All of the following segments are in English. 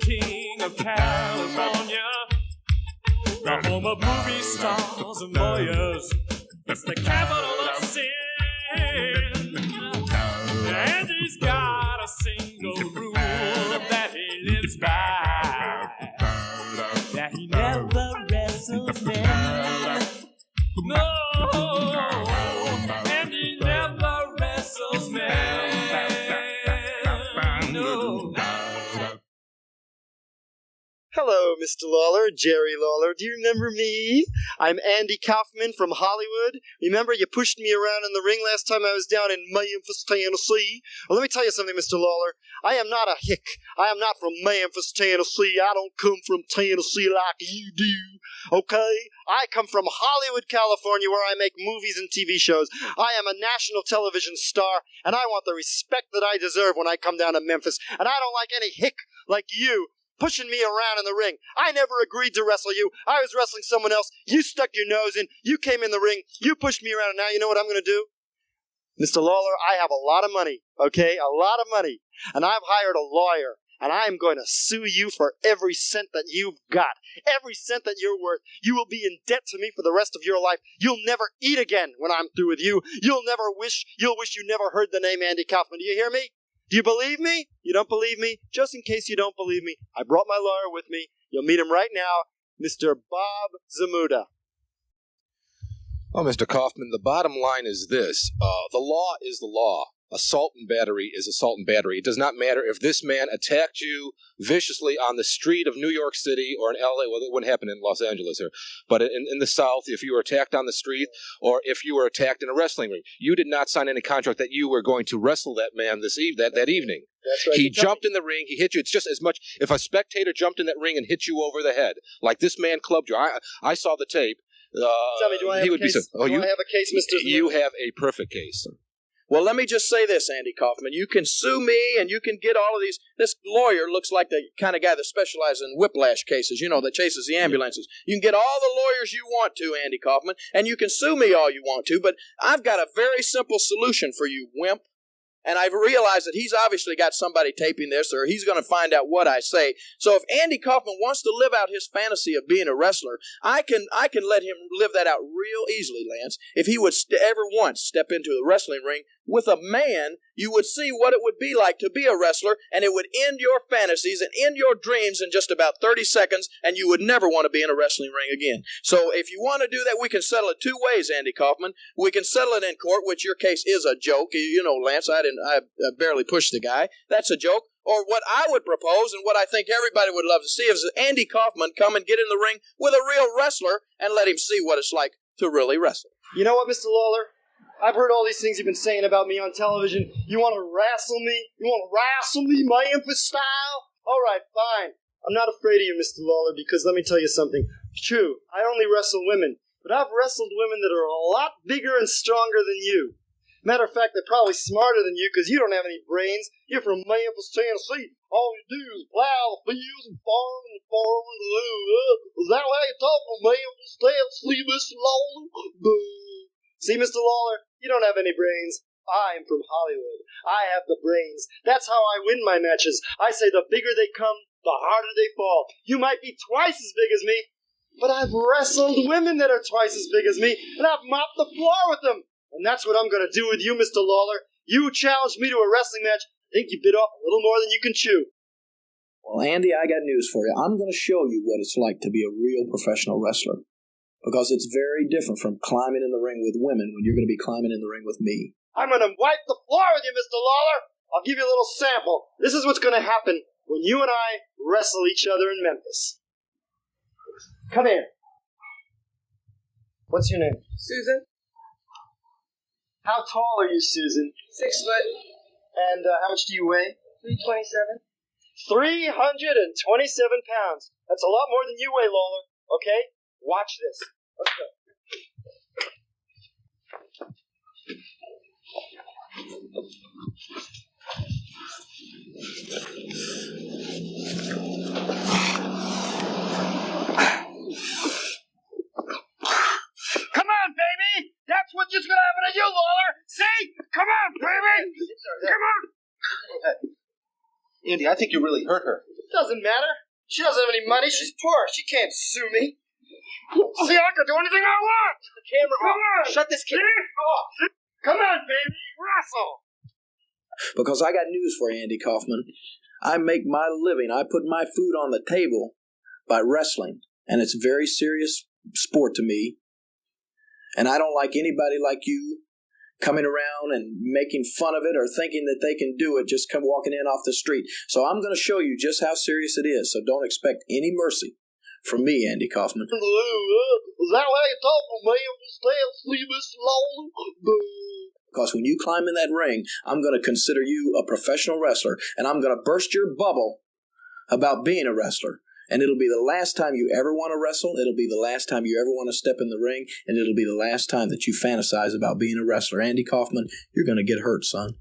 king of California, the home of movie stars and lawyers. It's the capital of sin. And he's got a single rule that he lives by, that he never wrestles men. No, and he never wrestles men. No. Hello, Mr. Lawler, Jerry Lawler. Do you remember me? I'm Andy Kaufman from Hollywood. Remember you pushed me around in the ring last time I was down in Memphis, Tennessee? Well, let me tell you something, Mr. Lawler. I am not a hick. I am not from Memphis, Tennessee. I don't come from Tennessee like you do, okay? I come from Hollywood, California, where I make movies and TV shows. I am a national television star, and I want the respect that I deserve when I come down to Memphis. And I don't like any hick like you pushing me around in the ring. I never agreed to wrestle you. I was wrestling someone else. You stuck your nose in. You came in the ring. You pushed me around, and now you know what I'm going to do? Mr. Lawler, I have a lot of money, okay? A lot of money. And I've hired a lawyer, and I'm going to sue you for every cent that you've got. Every cent that you're worth. You will be in debt to me for the rest of your life. You'll never eat again when I'm through with you. You'll wish you never heard the name Andy Kaufman. Do you hear me? Do you believe me? You don't believe me? Just in case you don't believe me, I brought my lawyer with me. You'll meet him right now, Mr. Bob Zmunda. Oh, Mr. Kaufman, the bottom line is this. The law is the law. Assault and battery is assault and battery. It does not matter if this man attacked you viciously on the street of New York City or in L.A. Well, it wouldn't happen in Los Angeles here. But in the South, if you were attacked on the street or if you were attacked in a wrestling ring, you did not sign any contract that you were going to wrestle that man that evening. That's right. He jumped in the ring. He hit you. It's just as much if a spectator jumped in that ring and hit you over the head, like this man clubbed you. I saw the tape. Tell me, do I have a case? I have a case, Mr. Zmunda? You have a perfect case. Well, let me just say this, Andy Kaufman. You can sue me, and you can get all of these. This lawyer looks like the kind of guy that specializes in whiplash cases, that chases the ambulances. You can get all the lawyers you want to, Andy Kaufman, and you can sue me all you want to, but I've got a very simple solution for you, wimp. And I've realized that he's obviously got somebody taping this, or he's going to find out what I say. So if Andy Kaufman wants to live out his fantasy of being a wrestler, I can let him live that out real easily, Lance. If he would ever once step into a wrestling ring with a man, you would see what it would be like to be a wrestler, and it would end your fantasies and end your dreams in just about 30 seconds, and you would never want to be in a wrestling ring again. So if you want to do that, we can settle it two ways, Andy Kaufman. We can settle it in court, which your case is a joke. Lance, I barely pushed the guy. That's a joke. Or what I would propose, and what I think everybody would love to see, is Andy Kaufman come and get in the ring with a real wrestler and let him see what it's like to really wrestle. You know what, Mr. Lawler? I've heard all these things you've been saying about me on television. You want to wrestle me? You want to wrestle me, Memphis style? All right, fine. I'm not afraid of you, Mr. Lawler, because let me tell you something. True, I only wrestle women, but I've wrestled women that are a lot bigger and stronger than you. Matter of fact, they're probably smarter than you because you don't have any brains. You're from Memphis, Tennessee. All you do is plow the fields and farm and farm and is that how you talk from Memphis, Tennessee, Mr. Lawler? See, Mr. Lawler, you don't have any brains. I'm from Hollywood. I have the brains. That's how I win my matches. I say the bigger they come, the harder they fall. You might be twice as big as me, but I've wrestled women that are twice as big as me, and I've mopped the floor with them. And that's what I'm going to do with you, Mr. Lawler. You challenged me to a wrestling match. I think you bit off a little more than you can chew. Well, Andy, I got news for you. I'm going to show you what it's like to be a real professional wrestler. Because it's very different from climbing in the ring with women when you're going to be climbing in the ring with me. I'm going to wipe the floor with you, Mr. Lawler. I'll give you a little sample. This is what's going to happen when you and I wrestle each other in Memphis. Come here. What's your name? Susan. How tall are you, Susan? 6 foot. And how much do you weigh? 327. 327 pounds. That's a lot more than you weigh, Lawler. Okay? Watch this. Let's go. Come on, baby! That's what's just gonna happen to you, Lawler! See? Come on, baby! Come on! Andy, I think you really hurt her. Doesn't matter. She doesn't have any money. She's poor. She can't sue me. See, I can do anything I want. The camera off. Come on. Shut this camera off. Come on, baby. Wrestle. Because I got news for you, Andy Kaufman. I make my living. I put my food on the table by wrestling. And it's a very serious sport to me. And I don't like anybody like you coming around and making fun of it or thinking that they can do it, just come walking in off the street. So I'm going to show you just how serious it is. So don't expect any mercy from me, Andy Kaufman. Is that how you talk to me? Mr. Lawler? Because when you climb in that ring, I'm going to consider you a professional wrestler, and I'm going to burst your bubble about being a wrestler. And it'll be the last time you ever want to wrestle. It'll be the last time you ever want to step in the ring. And it'll be the last time that you fantasize about being a wrestler. Andy Kaufman, you're going to get hurt, son.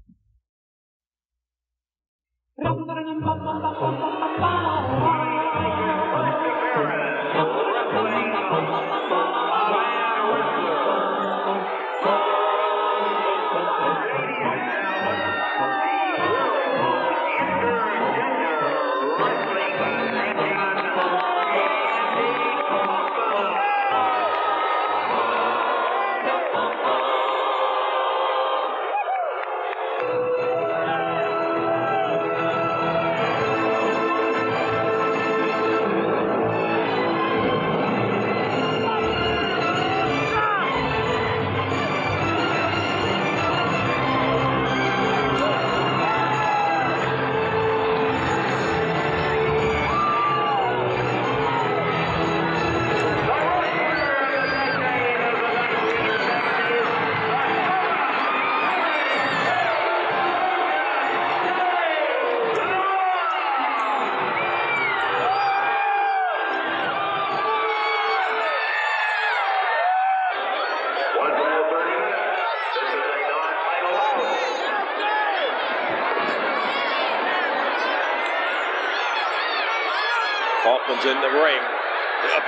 Kaufman's in the ring,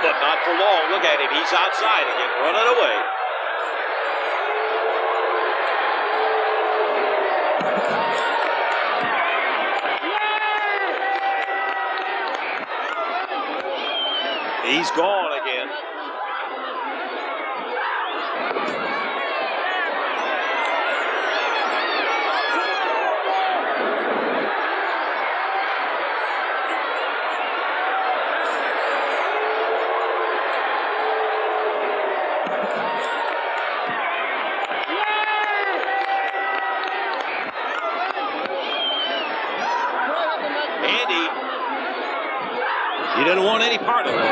but not for long. Look at him. He's outside again, running away. He's gone again. Andy, you didn't want any part of it. Let me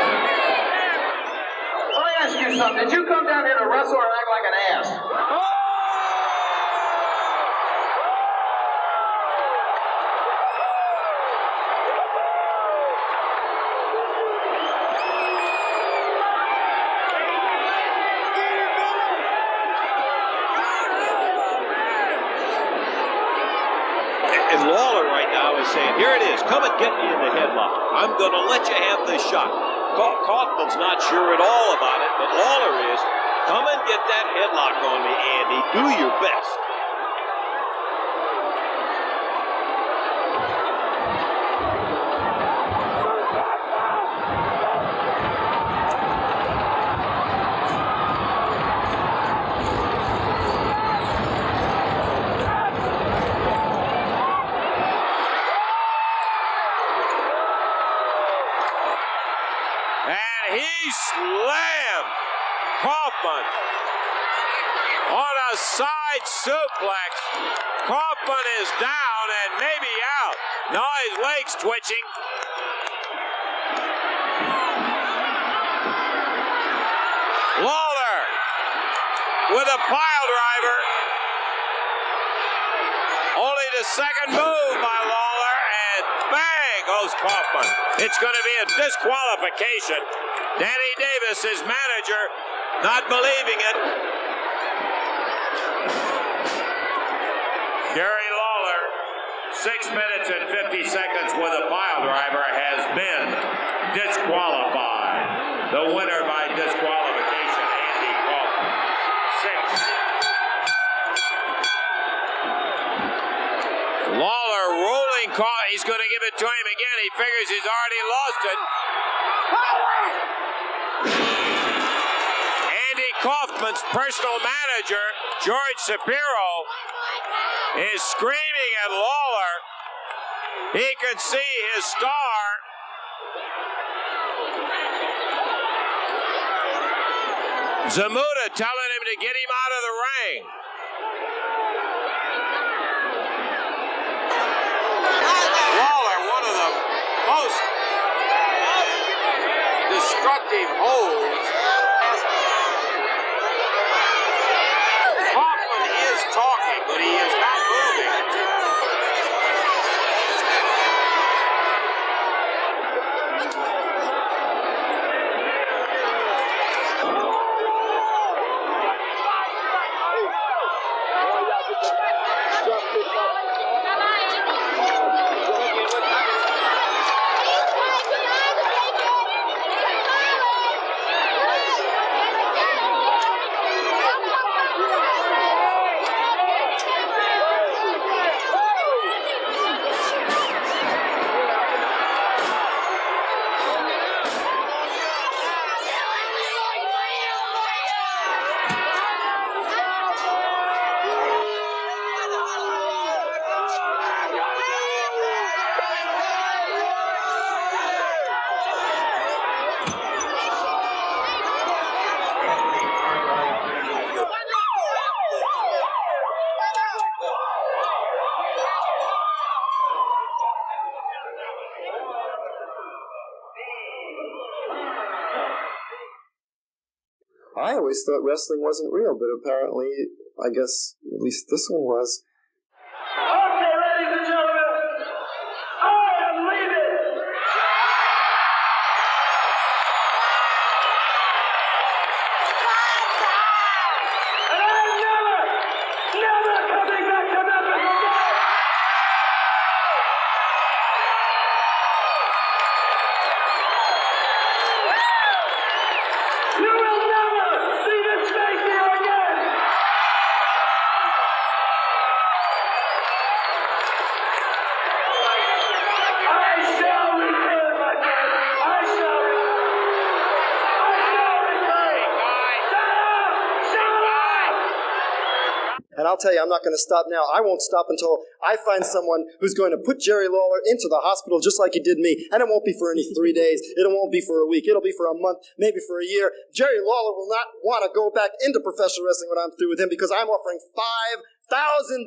ask you something. Did you come down here to wrestle or act like an ass? And Lawler right now is saying, here it is, come and get me in the headlock. I'm going to let you have this shot. Kaufman's not sure at all about it, but Lawler is. Come and get that headlock on me, Andy. Do your best. He slammed Kaufman on a side suplex. Kaufman is down and maybe out. No, his leg's twitching. Lawler with a pile driver. Only the second move by Lawler, and bang goes Kaufman. It's going to be a disqualification. Danny Davis, his manager, not believing it. Jerry Lawler, 6 minutes and 50 seconds with a pile driver, has been disqualified. The winner by disqualification, Andy Kaufman. 6. Lawler rolling, he's going to give it to him again. he figures he's already lost it. Andy Kaufman's personal manager, George Shapiro, is screaming at Lawler. He can see his star. Zmunda telling him to get him out of the ring. Lawler, one of the most destructive holds. Kaufman is talking, but he is not moving. I always thought wrestling wasn't real, but apparently, I guess, at least this one was. Okay, ladies and gentlemen, I am leaving. And I'm never coming back to Memphis again. You will never see this face here again. I shall return, my friend. I shall return. Shut up! And I'll tell you, I'm not going to stop now. I won't stop until I find someone who's going to put Jerry Lawler into the hospital just like he did me. And it won't be for any 3 days. It won't be for a week. It'll be for a month, maybe for a year. Jerry Lawler will not want to go back into professional wrestling when I'm through with him because I'm offering $5,000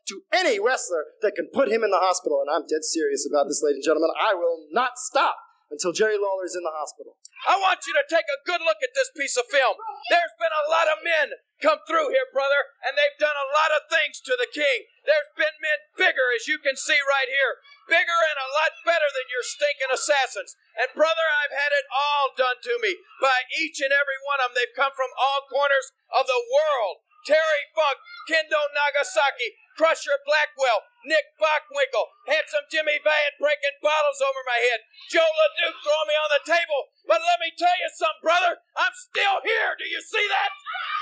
to any wrestler that can put him in the hospital. And I'm dead serious about this, ladies and gentlemen. I will not stop until Jerry Lawler is in the hospital. I want you to take a good look at this piece of film. There's been a lot of men come through here, brother, and they've done a lot of things to the king. There's been men bigger, as you can see right here. Bigger and a lot better than your stinking assassins. And, brother, I've had it all done to me by each and every one of them. They've come from all corners of the world. Terry Funk, Kendo Nagasaki, Crusher Blackwell, Nick Bockwinkel, Handsome Jimmy Valiant breaking bottles over my head, Joe LeDuc throwing me on the table. But let me tell you something, brother, I'm still here. Do you see that?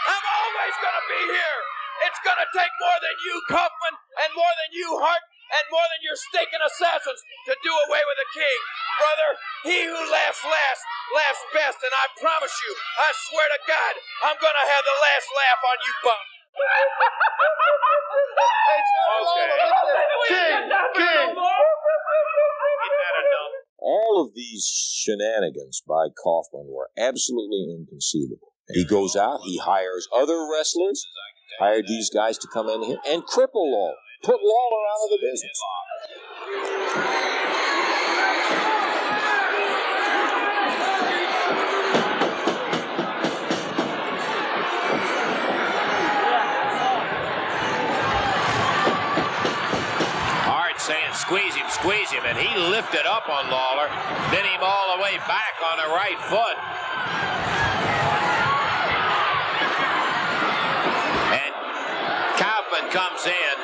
I'm always going to be here. It's going to take more than you, Kaufman, and more than you, Hart, and more than your stinking assassins to do away with the king. Brother, he who laughs last, laughs best, and I promise you, I swear to God, I'm going to have the last laugh on you bum. King! All of these shenanigans by Kaufman were absolutely inconceivable. He goes out, he hires other wrestlers, hired these guys to come in here and cripple Lawler, put Lawler out of the business. Saying squeeze him, and he lifted up on Lawler, then him all the way back on the right foot. And Kaufman comes in,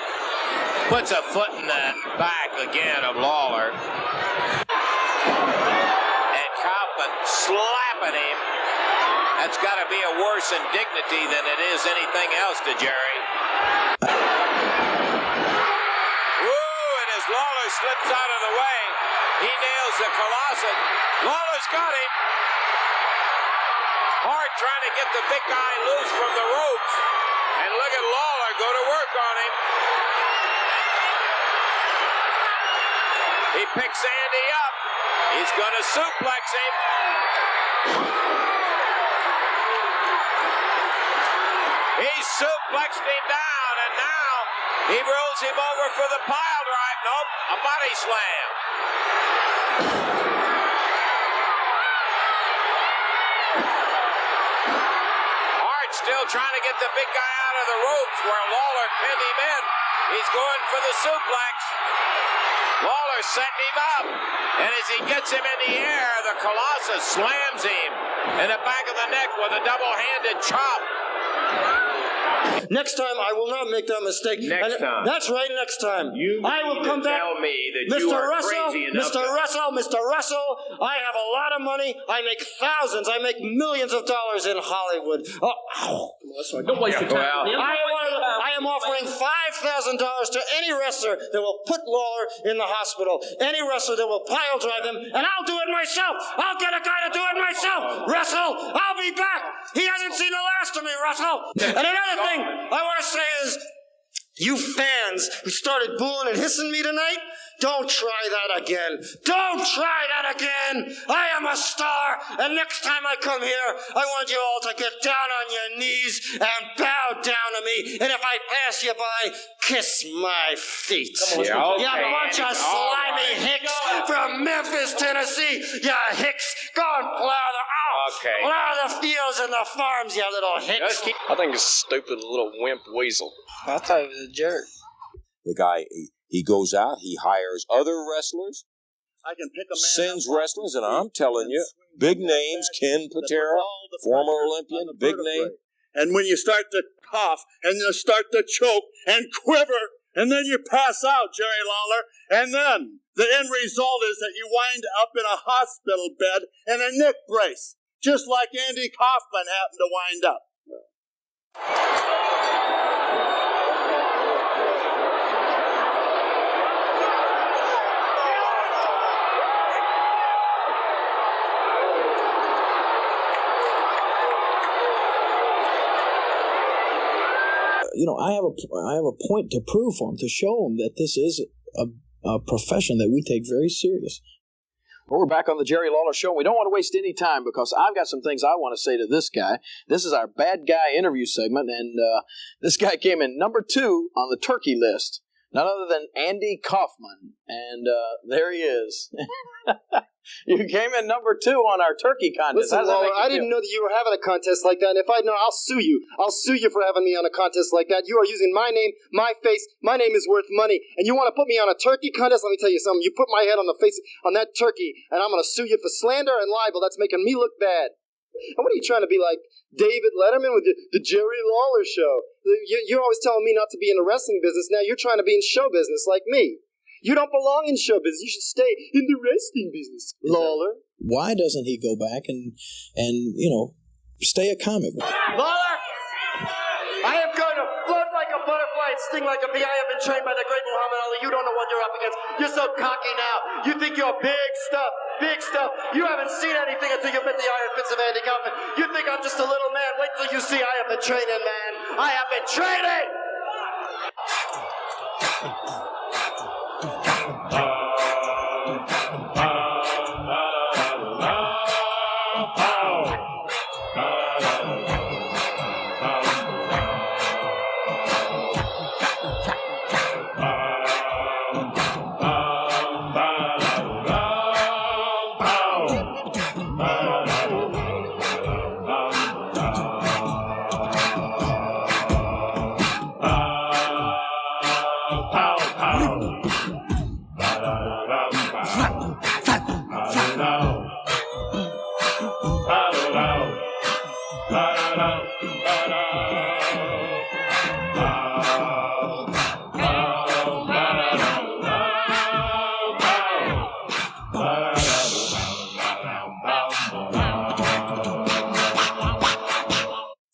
puts a foot in the back again of Lawler. And Kaufman slapping him. That's got to be a worse indignity than it is anything else to Jerry. Lawler Lawler slips out of the way. He nails the Colossus. Lawler's got him. Hart trying to get the big guy loose from the ropes. And look at Lawler go to work on him. He picks Andy up. He's going to suplex him. He suplexed him down, and now he rolls him over for the pile drive. Nope, a body slam. Hart still trying to get the big guy out of the ropes where Lawler pinned him in. He's going for the suplex. Lawler setting him up, and as he gets him in the air, the Colossus slams him in the back of the neck with a double-handed chop. Next time, I will not make that mistake. Next time. That's right, next time. I will come back. Tell me that you Mr. are Russell, crazy enough Mr. Russell, I have a lot of money. I make thousands. I make millions of dollars in Hollywood. Don't waste your time. I am offering $5,000 to any wrestler that will put Lawler in the hospital. Any wrestler that will pile drive him, and I'll do it myself. I'll get a guy to do it myself. Russell, I'll be back. He hasn't seen the last of me, Russell. And another thing I want to say is, you fans who started booing and hissing me tonight, don't try that again. Don't try that again. I am a star, and next time I come here, I want you all to get down on your knees and bow down to me. And if I pass you by, kiss my feet. Yeah, okay. You bunch of slimy hicks from Memphis, Tennessee. You hicks, go and plow the fields and the farms, you little hicks. I think it's a stupid little wimp weasel. I thought he was a jerk. The guy, he goes out, he hires other wrestlers, I can pick a man sends wrestlers, and I'm telling you, big names, Ken Patera, former Olympian, big name. And when you start to cough, and you start to choke, and quiver, and then you pass out, Jerry Lawler, and then the end result is that you wind up in a hospital bed in a neck brace, just like Andy Kaufman happened to wind up. You know, I have a point to prove for him, to show him that this is a profession that we take very serious. Well, we're back on the Jerry Lawler Show. We don't want to waste any time because I've got some things I want to say to this guy. This is our bad guy interview segment, and this guy came in number 2 on the turkey list. None other than Andy Kaufman, and there he is. You came in number 2 on our turkey contest. Listen, Lawler, I didn't know that you were having a contest like that, and if I'd known, I'll sue you. I'll sue you for having me on a contest like that. You are using my name, my face. My name is worth money, and you want to put me on a turkey contest? Let me tell you something. You put my head on the face on that turkey, and I'm going to sue you for slander and libel. That's making me look bad. And what are you trying to be like, David Letterman with the Jerry Lawler Show? You're always telling me not to be in the wrestling business. Now you're trying to be in show business like me. You don't belong in show business. You should stay in the wrestling business, Lawler. Why doesn't he go back and you know, stay a comic? Lawler, I am going to float like a butterfly and sting like a bee. I have been trained by the great Muhammad Ali. You don't know what you're up against. You're so cocky now. You think you're big stuff. Big stuff. You haven't seen anything until you met the iron fist of Andy Kaufman. You think I'm just a little man. Wait till you see I have been training, man. I have been training!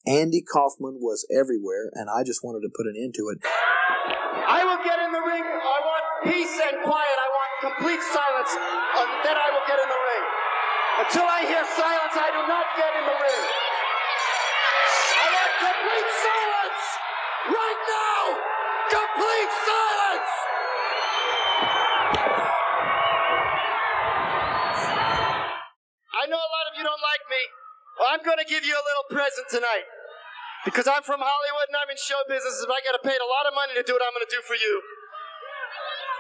Andy Kaufman was everywhere, and I just wanted to put an end to it. I will get in the ring. I want peace and quiet. I want complete silence. Then I will get in the ring. Until I hear silence, I do not get in the ring. I want complete silence! Right now! Complete silence! I know a lot of you don't like me. Well, I'm going to give you a little present tonight. Because I'm from Hollywood and I'm in show business. If I get paid a lot of money to do what I'm going to do for you.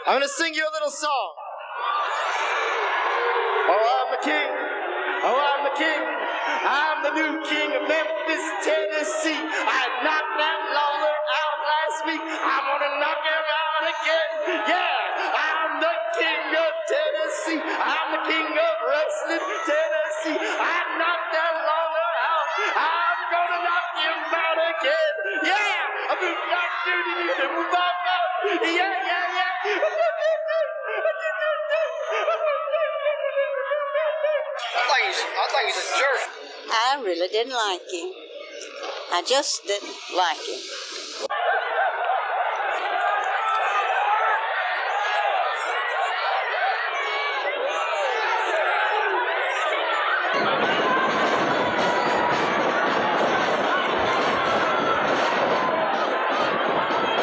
I'm going to sing you a little song. Oh, I'm the king. Oh, I'm the king. I'm the new king of Memphis, Tennessee. I knocked that Lawler out last week. I'm going to knock him out again. Yeah, I'm the king of Tennessee. I'm the king of wrestling, Tennessee. I knocked that Lawler out. I'm going to knock him out again. Yeah, I'm going to knock him out. Yeah. I think he's a jerk. I really didn't like him. I just didn't like him.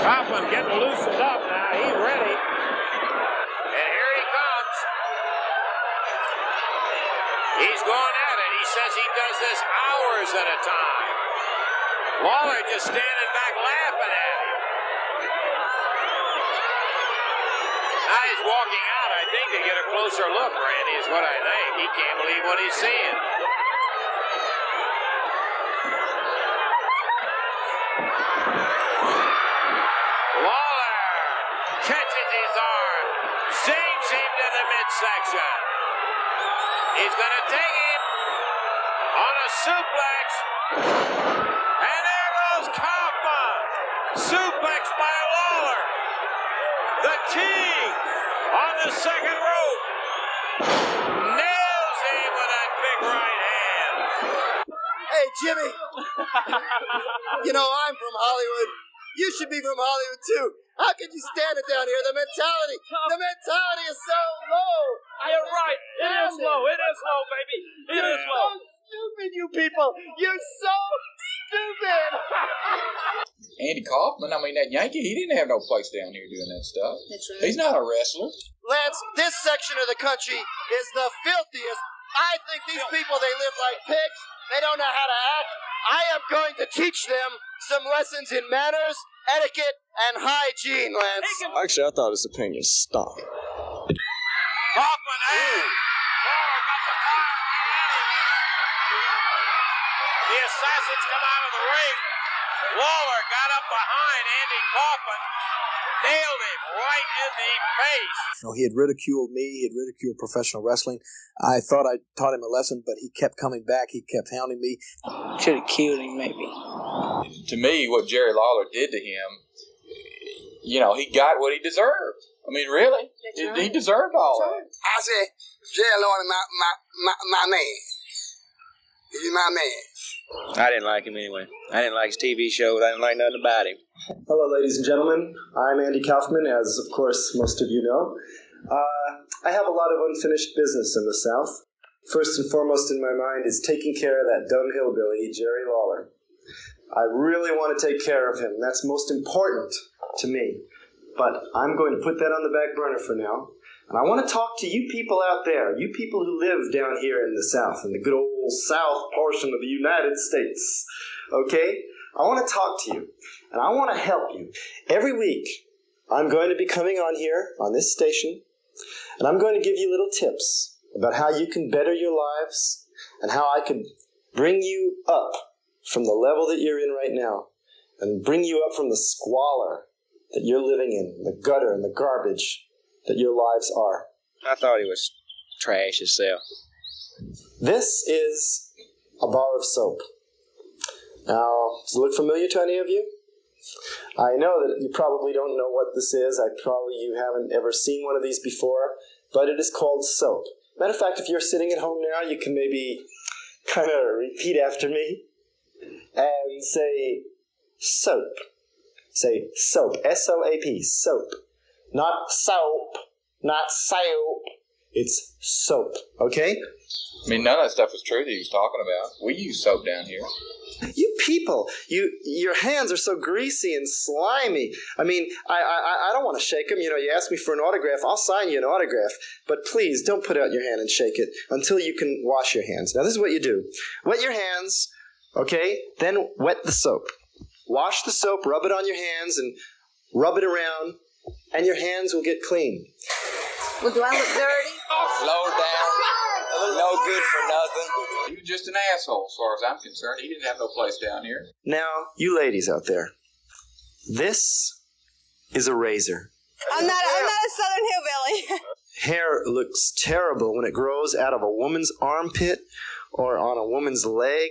Kaufman getting loosened up now. He's ready. And here he comes. He's going at it. He says he does this hours at a time. Lawler just standing back laughing at him. Now he's walking out, I think, to get a closer look, Randy, is what I think. He can't believe what he's seeing. Lawler catches his arm, zings him to the midsection. He's going to take him on a suplex. And there goes Kaufman. Suplex by Lawler. The king on the second rope. Nails him with that big right hand. Hey, Jimmy. You know, I'm from Hollywood. You should be from Hollywood, too. How can you stand it down here? The mentality is so low. You're right. It is low. It is low, baby. It is low. So stupid, you people. You're so stupid. Andy Kaufman, I mean, that Yankee, he didn't have no place down here doing that stuff. That's right. He's not a wrestler. Lance, this section of the country is the filthiest. I think these people, they live like pigs. They don't know how to act. I am going to teach them some lessons in manners, etiquette, and hygiene, Lance. Actually, I thought his opinion stunk. Kaufman, hey! Lawler got the fire. The assassins come out of the ring. Lawler got up behind Andy Kaufman, nailed him right in the face. You know, he had ridiculed me. He had ridiculed professional wrestling. I thought I taught him a lesson, but he kept coming back. He kept hounding me. Should have killed him, maybe. To me, what Jerry Lawler did to him, you know, he got what he deserved. I mean, really, he deserved all that. I said, Jerry Lawler, my man. He's my man. I didn't like him anyway. I didn't like his TV shows. I didn't like nothing about him. Hello, ladies and gentlemen. I'm Andy Kaufman, as of course most of you know. I have a lot of unfinished business in the South. First and foremost in my mind is taking care of that dumb hillbilly, Jerry Lawler. I really want to take care of him. That's most important to me. But I'm going to put that on the back burner for now. And I want to talk to you people out there, you people who live down here in the South, in the good old South portion of the United States. Okay? I want to talk to you, and I want to help you. Every week, I'm going to be coming on here, on this station, and I'm going to give you little tips about how you can better your lives and how I can bring you up from the level that you're in right now and bring you up from the squalor that you're living in, the gutter and the garbage that your lives are. I thought he was trash himself. This is a bar of soap. Now, does it look familiar to any of you? I know that you probably don't know what this is. You haven't ever seen one of these before, but it is called soap. Matter of fact, if you're sitting at home now, you can maybe kind of repeat after me and say soap. Say soap, S-O-A-P, soap. Not soap. Not soap. It's soap, okay? I mean, none of that stuff is true that he was talking about. We use soap down here. You people, your hands are so greasy and slimy. I mean, I don't want to shake them. You know, you ask me for an autograph, I'll sign you an autograph. But please, don't put out your hand and shake it until you can wash your hands. Now, this is what you do. Wet your hands, okay? Then wet the soap. Wash the soap, rub it on your hands, and rub it around, and your hands will get clean. Well, do I look dirty? Low down. No good for nothing. He was just an asshole, as far as I'm concerned. He didn't have no place down here. Now, you ladies out there, this is a razor. I'm not a Southern hillbilly. Hair looks terrible when it grows out of a woman's armpit or on a woman's leg.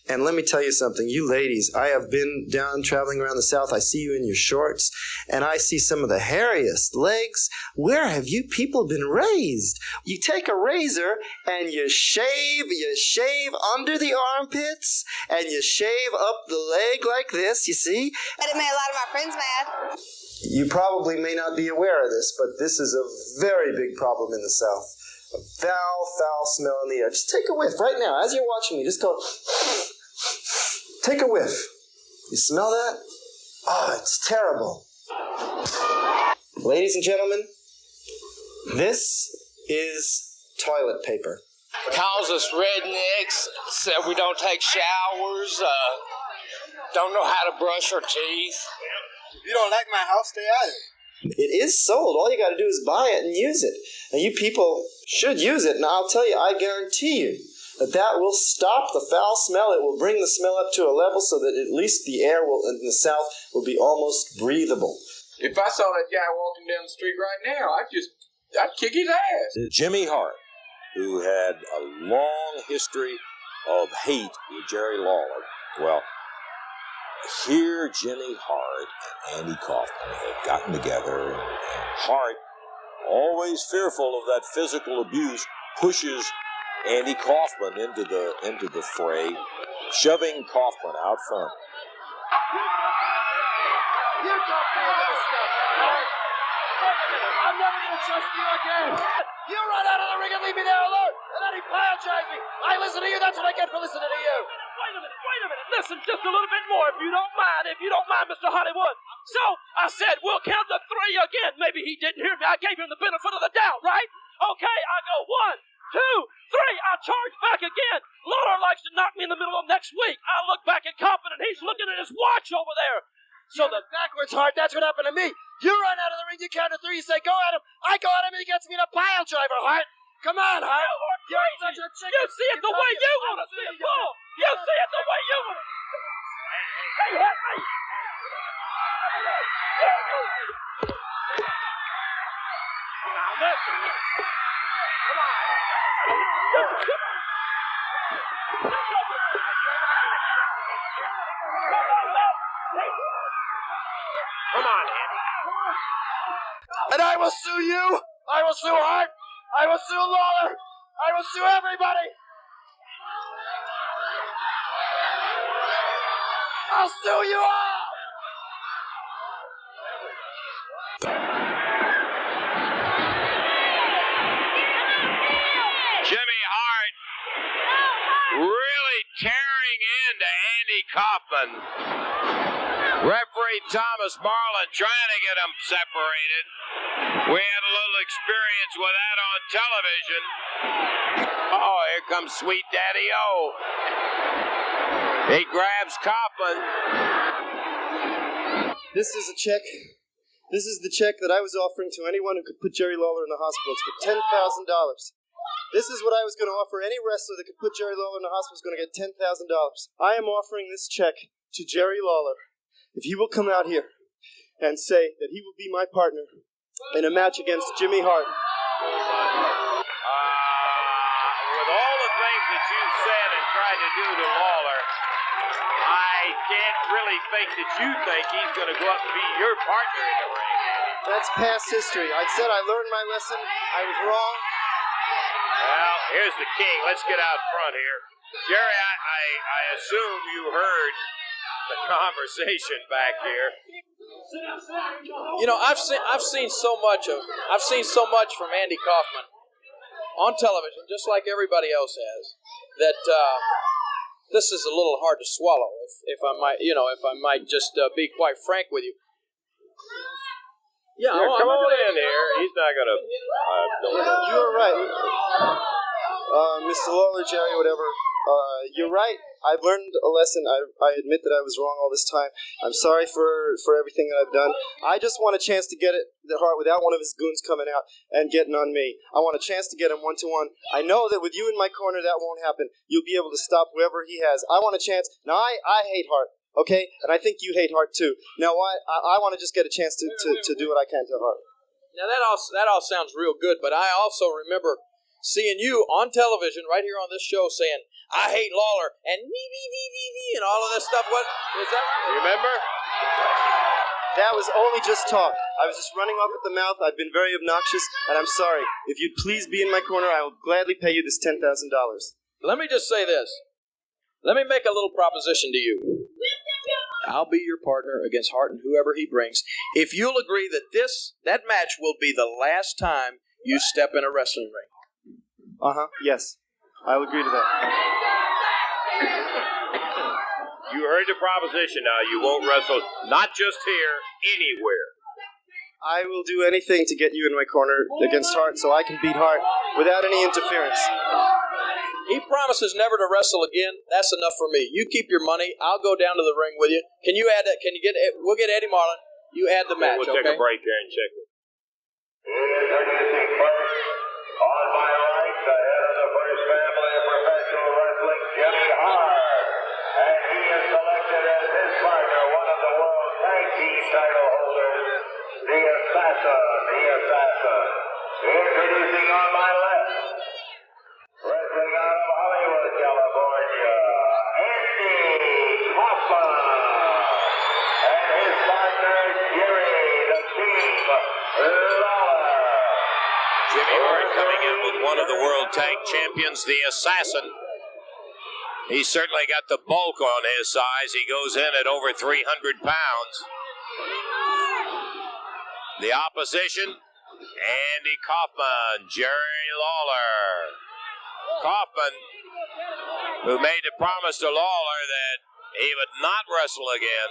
And let me tell you something, you ladies, I have been down traveling around the South. I see you in your shorts, and I see some of the hairiest legs. Where have you people been raised? You take a razor and you shave under the armpits, and you shave up the leg like this, you see? But it made a lot of my friends mad. You probably may not be aware of this, but this is a very big problem in the South. A foul smell in the air. Just take a whiff right now. As you're watching me, just go... Take a whiff. You smell that? Oh, it's terrible. Ladies and gentlemen, this is toilet paper. Calls us rednecks, said we don't take showers, don't know how to brush our teeth. If you don't like my house, stay out of it. It is sold. All you got to do is buy it and use it. And you people should use it. And I'll tell you, I guarantee you that will stop the foul smell. It will bring the smell up to a level so that at least the air in the South will be almost breathable. If I saw that guy walking down the street right now, I'd kick his ass. Jimmy Hart, who had a long history of hate with Jerry Lawler. Well, here Jimmy Hart and Andy Kaufman had gotten together, and Hart, always fearful of that physical abuse, pushes Andy Kaufman into the fray, shoving Kaufman out front. You don't feel this stuff, Hart. Wait a minute. I'm never going to trust you again. You run out of the ring and leave me there alone, and then he pile-drives me. I listen to you. That's what I get for listening to you. Wait a minute. Listen just a little bit more, if you don't mind, Mr. Hollywood. So, I said, we'll count to 3 again. Maybe he didn't hear me. I gave him the benefit of the doubt, right? Okay, I go 1, 2, 3. I charge back again. Lawler likes to knock me in the middle of next week. I look back at Kaufman, and he's looking at his watch over there. So the backwards, Hart, that's what happened to me. You run out of the ring, you count to 3, you say, go at him. I go at him, and he gets me in a pile driver, Hart. Come on, Hart. You're such a chicken. You see it the way you want to see it, Paul. You see it the way you want to see it. Hey, hey. Now, listen. Come on. Come on, Andy. And I will sue you. I will sue Hart. I will sue Lawler. I will sue everybody. I'll sue you all. Jimmy Hart really tearing into Andy Kaufman. Referee Thomas Marlin trying to get them separated. We had a little experience with that on television. Oh, here comes Sweet Daddy-O. He grabs Kaufman. This is a check. This is the check that I was offering to anyone who could put Jerry Lawler in the hospital. It's for $10,000. This is what I was going to offer any wrestler that could put Jerry Lawler in the hospital is going to get $10,000. I am offering this check to Jerry Lawler if he will come out here and say that he will be my partner in a match against Jimmy Hart. With all the things that you've said and tried to do to Lawler, I can't really think that you think he's going to go up and be your partner in the ring. That's past history. I said I learned my lesson. I was wrong. Well, here's the king. Let's get out front here. Jerry, I assume you heard the conversation back here. You know, I've seen so much from Andy Kaufman on television, just like everybody else has, that this is a little hard to swallow. If I might just be quite frank with you. Yeah, come on in here. He's not going to. You're right. Mr. Lawler, Jerry, whatever. You're right. I've learned a lesson. I admit that I was wrong all this time. I'm sorry for everything that I've done. I just want a chance to get it the Hart without one of his goons coming out and getting on me. I want a chance to get him 1-1. I know that with you in my corner, that won't happen. You'll be able to stop whoever he has. I want a chance. Now, I hate Hart, okay? And I think you hate Hart, too. Now, I want to just get a chance to do what I can to Hart. Now, that all sounds real good, but I also remember seeing you on television right here on this show saying, I hate Lawler, and and all of this stuff. What is that? Remember? That was only just talk. I was just running off at the mouth. I've been very obnoxious, and I'm sorry. If you'd please be in my corner, I will gladly pay you this $10,000. Let me just say this. Let me make a little proposition to you. I'll be your partner against Hart and whoever he brings. If you'll agree that that match will be the last time you step in a wrestling ring. Yes. I'll agree to that. You heard the proposition now. You won't wrestle, not just here, anywhere. I will do anything to get you in my corner against Hart so I can beat Hart without any interference. He promises never to wrestle again. That's enough for me. You keep your money. I'll go down to the ring with you. Can you add that? We'll get Eddie Marlin. You add the match, We'll take a break here and check it. Introducing first, on my right, the head of the first family of professional wrestling, Jimmy Hart. And he is selected as his partner, one of the world tag team title holders, the Assassin. Introducing on my left, wrestling out of Hollywood, California, Andy Kaufman. And his partner, Jerry the King Lawler. Jimmy Hart coming in with one of the world tag champions, the Assassin. He's certainly got the bulk on his size. He goes in at over 300 pounds. The opposition, Andy Kaufman, Jerry Lawler. Kaufman, who made the promise to Lawler that he would not wrestle again.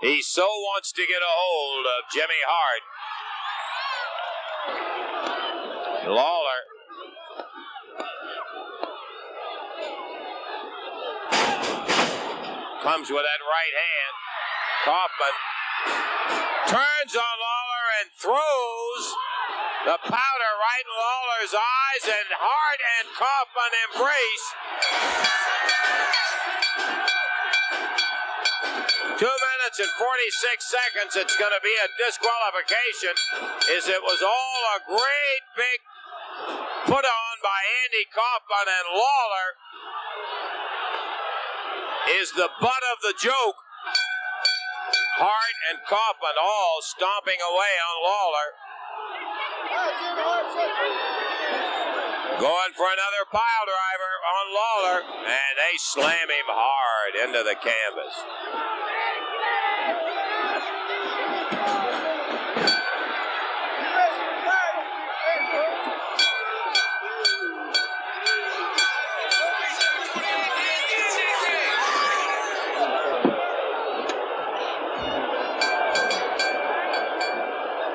He so wants to get a hold of Jimmy Hart. Lawler comes with that right hand. Kaufman turns on Lawler and throws the powder right in Lawler's eyes, and Hart and Kaufman embrace. 2 minutes and 46 seconds. It's going to be a disqualification, as it was all a great big put on by Andy Kaufman, and Lawler is the butt of the joke. Hart and Kaufman all stomping away on Lawler. Going for another pile driver on Lawler, and they slam him hard into the canvas.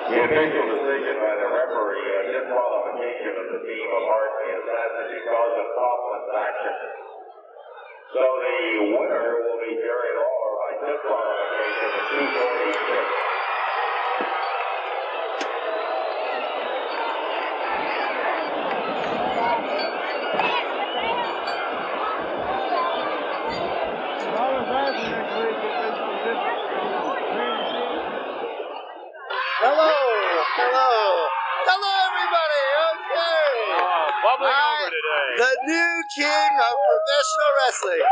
The official decision by the referee, a disqualification of the team of Hart and the Assassin because of Kaufman's action. So the winner will be Jerry Lawler by disqualification of 246. Hello, everybody. Okay. Bubbling over today. The new king of professional wrestling.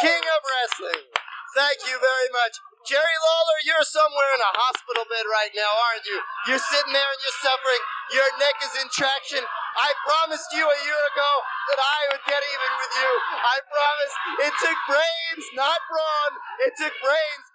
King of wrestling. Thank you very much. Jerry Lawler, you're somewhere in a hospital bed right now, aren't you? You're sitting there and you're suffering. Your neck is in traction. I promised you a year ago that I would get even with you. I promised. It took brains, not brawn. It took brains